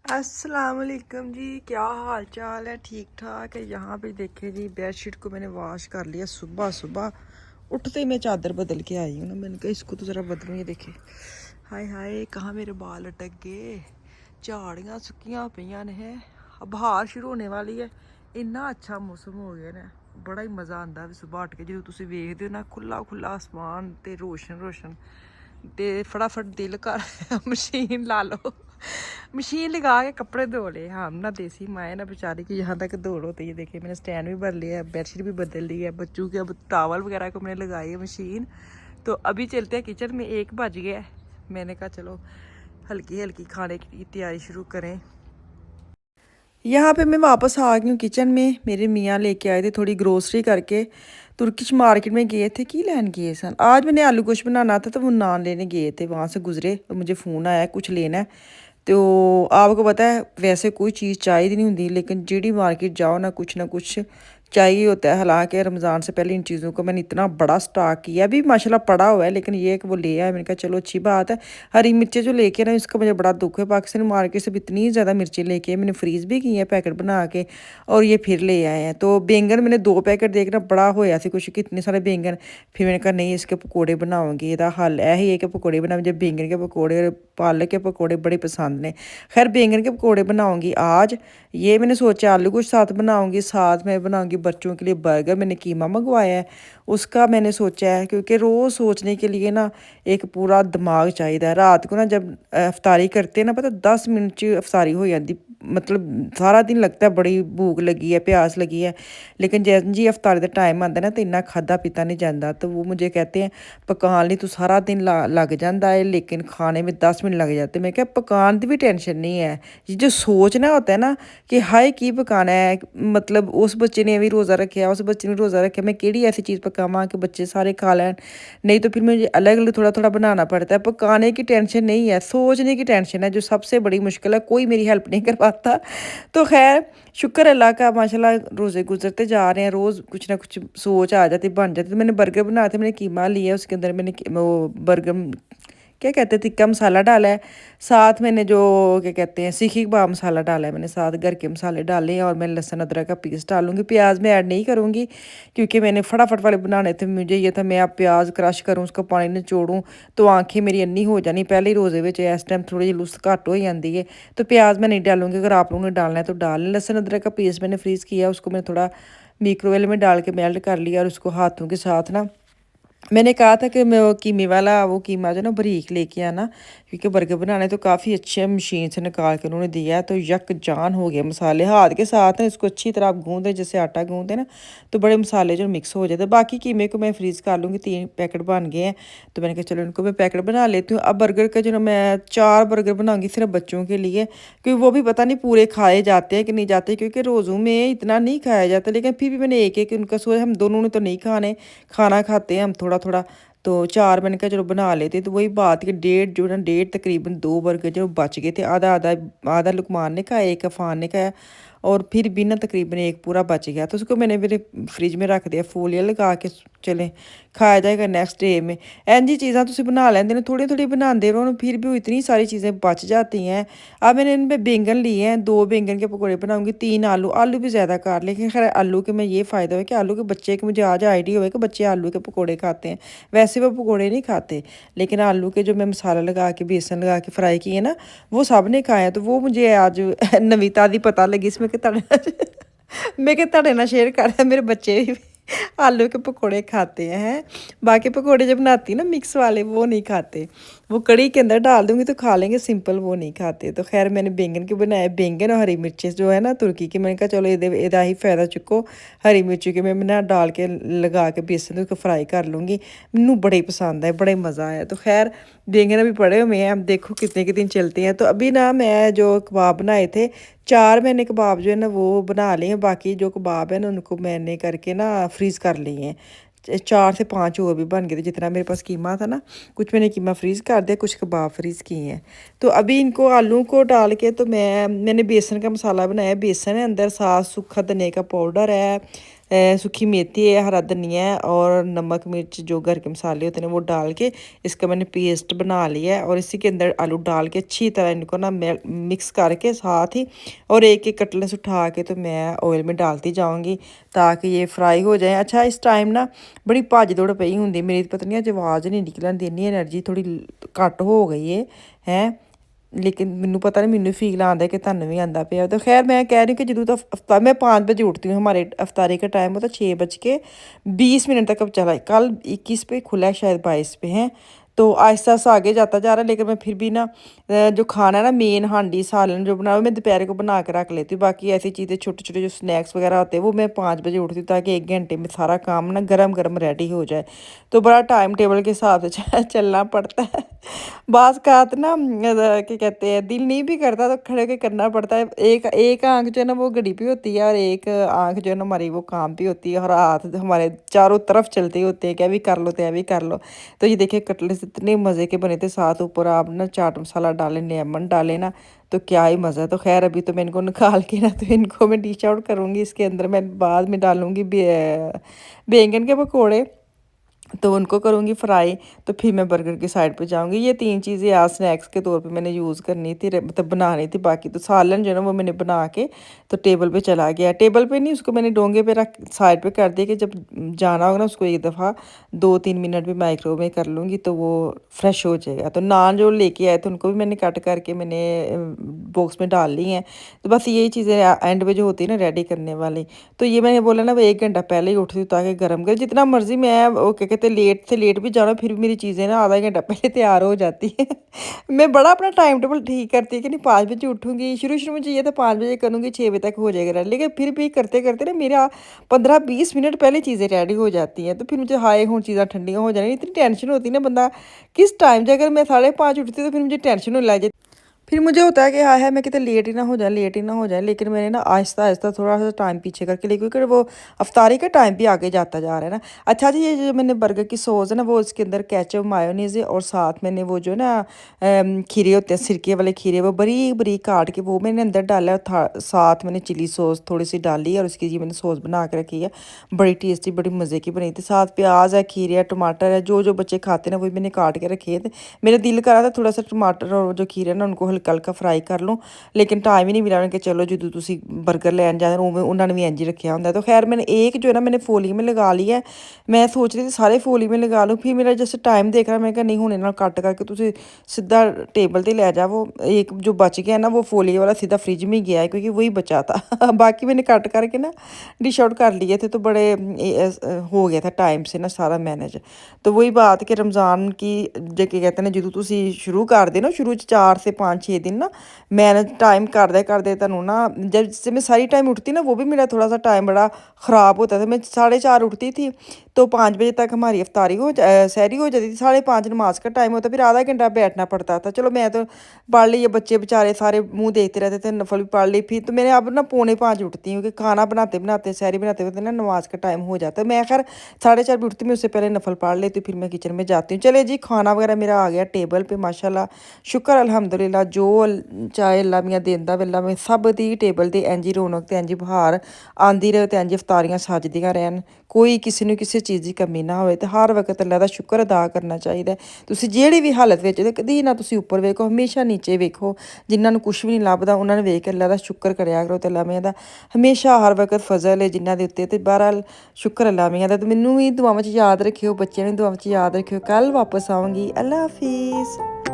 अस्सलाम वालेकुम जी। क्या हाल चाल है? ठीक ठाक है। यहाँ पे देखे जी, बेडशीट को मैंने वॉश कर लिया सुबह सुबह। उठते ही मैं चादर बदल के आई हूँ ना। मैंने कहा इसको तो ज़रा बदलूँ। ये देखे, हाय हाय, कहाँ मेरे बाल अटक गए। झाड़ियाँ सुक्कियाँ पईयां ने। अब बहार शुरू होने वाली है। इन्ना अच्छा मौसम हो गया ना, बड़ा ही मज़ा आता है सुबह उठ के। जो तुम वेखते हो ना, खुला खुला आसमान ते रोशन रोशन ते फटाफट दिल कर मशीन ला लो। मशीन लगा के कपड़े धो ले। हम ना देसी माए ना बेचारी की यहाँ तक दौड़ो। तो ये देखिए, मैंने स्टैंड भी बदल लिया है, बेडशीट भी बदल ली है, बच्चों के अब टावल वगैरह को मैंने लगाई है मशीन। तो अभी चलते हैं किचन में। 1 बज गया है। मैंने कहा चलो हल्की हल्की खाने की तैयारी शुरू करें। यहाँ पे मैं वापस आ गई हूँ किचन में। मेरे मियाँ लेके आए थे थोड़ी ग्रोसरी करके। तुर्किश मार्केट में गए थे, की लैन गए सन। आज मैंने आलू गोश्त बनाना था तो वो नान लेने गए थे, वहाँ से गुजरे तो मुझे फ़ोन आया कुछ लेना है। तो आपको पता है वैसे कोई चीज़ चाहिए नहीं होती, लेकिन जीडी मार्केट जाओ ना कुछ चाहिए होता है। हालांकि रमज़ान से पहले इन चीज़ों को मैंने इतना बड़ा स्टॉक किया, अभी माशाल्लाह पड़ा हुआ है, लेकिन ये है कि वो ले आया। मैंने कहा चलो अच्छी बात है। हरी मिर्चें जो लेके ना, इसका मुझे बड़ा दुख है। पाकिस्तान मार्केट से भी इतनी ज़्यादा मिर्चें लेके मैंने फ्रीज़ भी की हैं पैकेट बना के, और ये फिर ले आए हैं। तो बैंगन मैंने 2 पैकेट देखना बड़ा होया सी कुछ, कितने सारे बैंगन। फिर मैंने कहा नहीं, इसके पकौड़े बनाऊंगी। ਇਹਦਾ हल है ही है कि पकौड़े बना। मुझे बैंगन के पकौड़े और पालक के पकौड़े बड़े पसंद ने। खैर बैंगन के पकौड़े बनाऊंगी आज। ये मैंने सोचा आलू कुछ साथ बनाऊंगी, साथ में बनाऊंगी बच्चों के लिए बर्गर। मैंने कीमा मंगवाया है, उसका मैंने सोचा है, क्योंकि रोज़ सोचने के लिए ना एक पूरा दिमाग चाहिए। रात को ना जब अफ्तारी करते हैं ना, पता 10 मिनट च अफ्तारी हो जाती। मतलब सारा दिन लगता है बड़ी भूख लगी है, प्यास लगी है, लेकिन जैसे जी अफ्तारी का टाइम आता ना तो इन्ना खादा पीता नहीं जाता। तो वो मुझे कहते हैं पकाने तो सारा दिन लग जाता है, लेकिन खाने में 10 मिनट लग जाते। मैं क्या पकाने की भी टेंशन नहीं है। ये जो सोचना होता है ना कि हाय की पकाना है, मतलब उस बच्चे ने भी रोज़ा रखा, उस बच्चे ने रोज़ा रखा, मैं केड़ी ऐसी चीज़ पकावां कि बच्चे सारे खा लैन। नहीं तो फिर मुझे अलग अलग थोड़ा थोड़ा बनाना पड़ता है। पकाने की टेंशन नहीं है, सोचने की टेंशन है, जो सबसे बड़ी मुश्किल है। कोई मेरी हेल्प नहीं करवाता। तो खैर शुक्र अल्लाह का, माशाल्लाह रोज़े गुजरते जा रहे हैं। रोज़ कुछ ना कुछ सोच आ जाती, बन जाती। तो मैंने बर्गर बनाए थे, मैंने कीमा लिया, उसके अंदर मैंने वो बर्गर क्या कहते हैं टिक्का मसाला डाला है। साथ मैंने जो क्या कहते हैं सीखी कबाब मसाला डाला है। मैंने साथ घर के मसाले डाले हैं, और मैं लहसुन अदरक का पीस डालूंगी। प्याज मैं ऐड नहीं करूँगी, क्योंकि मैंने फटाफट वाले बनाने थे। मुझे ये था मैं अब प्याज क्रश करूँ, उसका पानी निचोड़ूँ तो आंखें मेरी अन्नी हो जानी। पहले ही रोज़े में इस टाइम थोड़ी जी लुस घट हो जाती है। तो प्याज मैं नहीं डालूंगी। अगर आप लोगों ने डालना है तो डाल लें। लहसुन अदरक का पेस्ट मैंने फ्रीज़ किया, उसको मैंने थोड़ा मिक्रोवेव में डाल के मेल्ट कर लिया, और उसको हाथों के साथ ना मैंने कहा था कि मैं वो कीमे वाला वो कीमा जो ना बारीक लेके आना, क्योंकि बर्गर बनाने तो काफ़ी अच्छे मशीन से निकाल के उन्होंने दिया है। तो यकजान हो गया मसाले हाथ के साथ ना, इसको अच्छी तरह आप गूँधे जैसे आटा गूँधे ना, तो बड़े मसाले जो मिक्स हो जाते हैं। बाकी कीमे को मैं फ्रीज़ कर लूँगी। 3 पैकेट बन गए हैं, तो मैंने कहा चलो इनको मैं पैकेट बना लेती हूँ। अब बर्गर का जो ना मैं 4 बर्गर बनाऊँगी सिर्फ बच्चों के लिए, क्योंकि वो भी पता नहीं पूरे खाए जाते हैं कि नहीं जाते, क्योंकि रोज़ों में इतना नहीं खाया जाता। लेकिन फिर भी मैंने एक एक उनका सोचा, हम दोनों ने तो नहीं खाने, खाना खाते हैं हम थोड़ा थोड़ा। तो 4 मैंने कहा चलो बना लेते हैं। तो वही बात कि डेढ़ तकरीबन 2 बर्गर जो बच गए थे। आधा आधा आधा लुकमान ने खाया, एक अफान ने खाया, और फिर भी ना तकरीबन एक पूरा बच गया। तो उसको मैंने मेरे फ्रिज में रख दिया, फोलिया लगा के। चलें खाया जाएगा नेक्स्ट डे में। इंज चीज़ा तुम बना लेंदे ने, थोड़ी थोड़ी बनाते रहो, फिर भी इतनी सारी चीज़ें बच जाती हैं। अब मैंने इनमें बैंगन लिए हैं, 2 बैंगन के पकौड़े बनाऊंगी, 3 आलू, आलू भी ज़्यादा काट, लेकिन खैर आलू के में ये फ़ायदा है कि आलू के बच्चे के मुझे आज आइडिया हुआ कि बच्चे आलू के पकौड़े खाते हैं। वैसे वो पकौड़े नहीं खाते, लेकिन आलू के जो मैं मसाला लगा के बेसन लगा के फ्राई किए ना, वो सब ने खाए हैं। तो वो मुझे आज नवीता दी पता लगी इसमें कि मैं कि ਤੁਹਾਡੇ ਨਾਲ शेयर कर मेरे बच्चे भी आलू के पकौड़े खाते हैं। बाकी पकौड़े जो बनाती ना मिक्स वाले, वो नहीं खाते। वो कड़ी के अंदर डाल दूंगी तो खा लेंगे, सिंपल वो नहीं खाते। तो खैर मैंने बैंगन के बनाए, बैंगन और हरी मिर्चें जो है ना तुर्की की, मैंने कहा चलो ਇਹਦਾ ही फ़ायदा चुको। हरी मिर्ची के मैं ना डाल के लगा के बेसन उसको फ्राई कर लूँगी। मैनू बड़े पसंद है, बड़े मज़ा आया। तो खैर बैंगन अभी पड़े हुए हैं, अब देखो कितने के दिन चलते हैं। तो अभी ना मैं जो कबाब बनाए थे, 4 मैंने कबाब जो है ना वो बना लिए हैं। बाकी जो कबाब है ना उनको मैंने करके ना फ्रीज़ कर लिए हैं। 4 से 5 और भी बन गए थे, जितना मेरे पास कीमा था ना। कुछ मैंने कीमा फ्रीज़ कर दिया, कुछ कबाब फ्रीज़ किए हैं। तो अभी इनको आलू को डाल के तो मैंने बेसन का मसाला बनाया। बेसन है अंदर, साथ सूखा धनिया का पाउडर है, सूखी मेथी है, हरा धनिया है और नमक मिर्च जो घर के मसाले होते हैं वो डाल के इसका मैंने पेस्ट बना लिया है। और इसी के अंदर आलू डाल के अच्छी तरह इनको ना मिक्स करके साथ ही और एक एक कटलेट्स उठा के तो मैं ऑयल में डालती जाऊँगी ताकि ये फ्राई हो जाए। अच्छा इस टाइम ना बड़ी भज दौड़ पई होंगी मेरी, पता नहीं अज आवाज़ नहीं निकलन देनी, एनर्जी थोड़ी घट हो गई है हैं। लेकिन मैनू पता नहीं, मैनू फील आता कि तुहानू भी आंदा पे। तो खैर मैं कह रही हूँ कि जो तो मैं 5 बजे उठती हूँ, हमारे अफ्तारी का टाइम होता है 6 बज के 20 मिनट तक अब चला है। कल 21 पे खुला है, शायद 22 पे हैं। तो आहिस्ता आहिस्ता आगे जाता जा रहा है, लेकिन मैं फिर भी ना जो खाना है ना मेन हांडी सालन जो बना मैं दोपहर को बना के रख लेती हूँ। बाकी ऐसी चीज़ें छोटे छोटे जो स्नैक्स वगैरह होते हैं वो मैं 5 बजे उठती हूँ ताकि 1 घंटे में सारा काम ना गरम गरम रेडी हो जाए। तो बड़ा टाइम टेबल के हिसाब से चलना पड़ता है। बास कात ना क्या कहते हैं, दिल नहीं भी करता तो खड़े के करना पड़ता है। एक एक आंख जो है ना वो घड़ी पे होती है और एक आंख जो है ना हमारी वो काम पे होती है, और हाथ हमारे चारों तरफ चलते होते हैं क्या भी कर लो तो भी कर लो। तो ये देखिए कटलेट्स इतने मज़े के बने थे, साथ ऊपर आप ना चाट मसाला डालें, लेमन डालें ना तो क्या ही मज़ा है। तो खैर अभी तो मैं इनको निकाल के ना तो इनको मैं डिश आउट करूँगी। इसके अंदर मैं बाद में डालूँगी बैंगन के पकौड़े, तो उनको करूँगी फ्राई। तो फिर मैं बर्गर की साइड पे जाऊँगी। ये 3 चीज़ें आज स्नैक्स के तौर पे मैंने यूज़ करनी थी, मतलब बनानी थी। बाकी तो सालन जो है ना वो मैंने बना के तो टेबल पे चला गया। टेबल पे नहीं, उसको मैंने डोंगे पे रख साइड पे कर दिया कि जब जाना होगा ना उसको एक दफ़ा 2-3 मिनट भी माइक्रोवेव में कर लूँगी तो वो फ्रेश हो जाएगा। तो नान जो लेके आए थे उनको भी मैंने कट करके मैंने बॉक्स में डाल ली हैं। तो बस यही चीज़ें एंड में जो होती है ना रेडी करने वाली। तो ये मैंने बोला ना वो 1 घंटा पहले ही उठती हूँ ताकि गर्म कर, जितना मर्जी मैं वो क्या कहते हैं लेट से लेट भी जाना फिर भी मेरी चीज़ें ना आधा घंटा पहले तैयार हो जाती है। मैं बड़ा अपना टाइम टेबल ठीक करती है कि नहीं 5 बजे उठूँगी। शुरू में चाहिए था 5 बजे करूँगी, 6 बजे तक हो जाएगा रेडी, लेकिन फिर भी करते करते ना मेरा 15-20 मिनट पहले चीज़ें रेडी हो जाती हैं। तो फिर मुझे हाय हूँ चीज़ें ठंडियाँ हो जानी, इतनी टेंशन होती है ना बंदा किस टाइम से, अगर मैं 5:30 उठती तो फिर मुझे टेंशन होने लग जाती। फिर मुझे होता है कि हाय हाय मैं कितने लेट ही ना हो जाए, लेट ही ना हो जाए। लेकिन मैंने ना आहिस्ता आहिस्ता थोड़ा सा टाइम पीछे करके लिया क्योंकि वो अफ्तारी का टाइम भी आगे जाता जा रहा है ना। अच्छा जी, ये जो मैंने बर्गर की सॉस है ना वो इसके अंदर केचप मायोनीज है और साथ मैंने वो जो ना खीरे होते हैं सिरके वाले खीरे, वो बरीक बरीक काट के वो मैंने अंदर डाला है। साथ मैंने चिली सॉस थोड़ी सी डाली है और उसकी ये मैंने सॉस बना के रखी है, बड़ी टेस्टी बड़ी मज़े की बनी थी। साथ प्याज है, खीरे है, टमाटर है, जो जो बच्चे खाते हैं ना वही मैंने काट के रखे थे। मेरा दिल करा था थोड़ा सा टमाटर और जो खीरे ना उनको हल्का हल्का फ्राई कर लूँ, लेकिन टाइम ही नहीं मिला उनके। चलो जो तुसी बर्गर लैन जाते उन्हें उन्होंने भी इंज रखा होंगे। तो खैर मैंने एक जो है ना मैंने फोली में लगा लिया है। मैं सोच रही थी सारे फोली में लगा लूँ, फिर मेरा जैसे टाइम देख रहा मैं क्या नहीं होने ना कट करके तुम सीधा टेबल पर ले जाओ। एक जो बच गया ना वो फोली वाला सीधा फ्रिज में गया है क्योंकि वही बचा था। बाकी मैंने कट करके ना डिश आउट कर लिए थे, तो बड़े हो गया था टाइम से ना सारा मैनेज। तो वही बात कि रमज़ान की जो क्या कहते हैं जो तुसी शुरू कर दे ना, शुरू 4 से 5-6 दिन ना मैनेज टाइम करदे तू ना, जब जिससे मैं सारी टाइम उठती ना वो भी मेरा थोड़ा सा टाइम बड़ा ख़राब होता था। मैं 4:30 उठती थी तो 5 बजे तक हमारी अफ्तारी सहरी हो जाती थी। 5:30 नमाज का टाइम होता, फिर आधा घंटा बैठना पड़ता था। चलो मैं तो पढ़ ली, ये बच्चे बेचारे सारे मुंह देखते रहते थे, नफल भी पढ़ ली। फिर तो मैंने अब ना 4:45 उठती हूँ कि खाना बनाते बनाते सहरी बनाते बनाते ना नमाज का टाइम हो जाता है। मैं खैर 4:30 भी उठती, मैं उससे पहले नफल पढ़ लेती, फिर मैं किचन में जाती हूँ। चले जी खाना वगैरह मेरा आ गया टेबल पे माशाल्लाह, शुक्र अल्हम्दुलिल्लाह। जो चाहे अल्लाह मियां देंदा वेला में सब दी टेबल ते इंज ही रौनक ते इंज बहार आंदी रहे ते इंज इफ्तारियां सजदियां रहन, कोई किसी ਨੂੰ ਕਿਸੇ ਚੀਜ਼ ਦੀ ਕਮੀ ਨਾ ਹੋਵੇ। ਤੇ ਹਰ ਵਕਤ ਅੱਲਾ ਦਾ ਸ਼ੁਕਰ ਅਦਾ ਕਰਨਾ ਚਾਹੀਦਾ। ਤੁਸੀਂ ਜਿਹੜੀ ਵੀ ਹਾਲਤ ਵਿੱਚ ਤੇ ਕਦੀ ਨਾ ਤੁਸੀਂ ਉੱਪਰ ਵੇਖੋ, ਹਮੇਸ਼ਾ ਨੀਚੇ ਵੇਖੋ। ਜਿਨ੍ਹਾਂ ਨੂੰ ਕੁਝ ਵੀ ਨਹੀਂ ਲੱਭਦਾ ਉਹਨਾਂ ਨੂੰ ਵੇਖ ਕੇ ਅੱਲਾ ਦਾ ਸ਼ੁਕਰ ਕਰਿਆ ਕਰੋ ਤੇ ਅੱਲਾ ਮਿਆਂ ਦਾ ਹਮੇਸ਼ਾ ਹਰ ਵਕਤ ਫਜ਼ਲ ਹੈ ਜਿਨ੍ਹਾਂ ਦੇ ਉੱਤੇ। ਤੇ ਬਹਰਾਲ ਸ਼ੁਕਰ ਅੱਲਾ ਮਿਆਂ ਦਾ। ਤੇ ਮੈਨੂੰ ਵੀ ਦੁਆਵਾਂ 'ਚ ਯਾਦ ਰੱਖਿਓ, ਬੱਚਿਆਂ ਨੂੰ ਦੁਆਵਾਂ 'ਚ ਯਾਦ ਰੱਖਿਓ। ਕੱਲ ਵਾਪਸ ਆਵਾਂਗੀ। ਅੱਲਾ ਹਾਫਿਜ਼।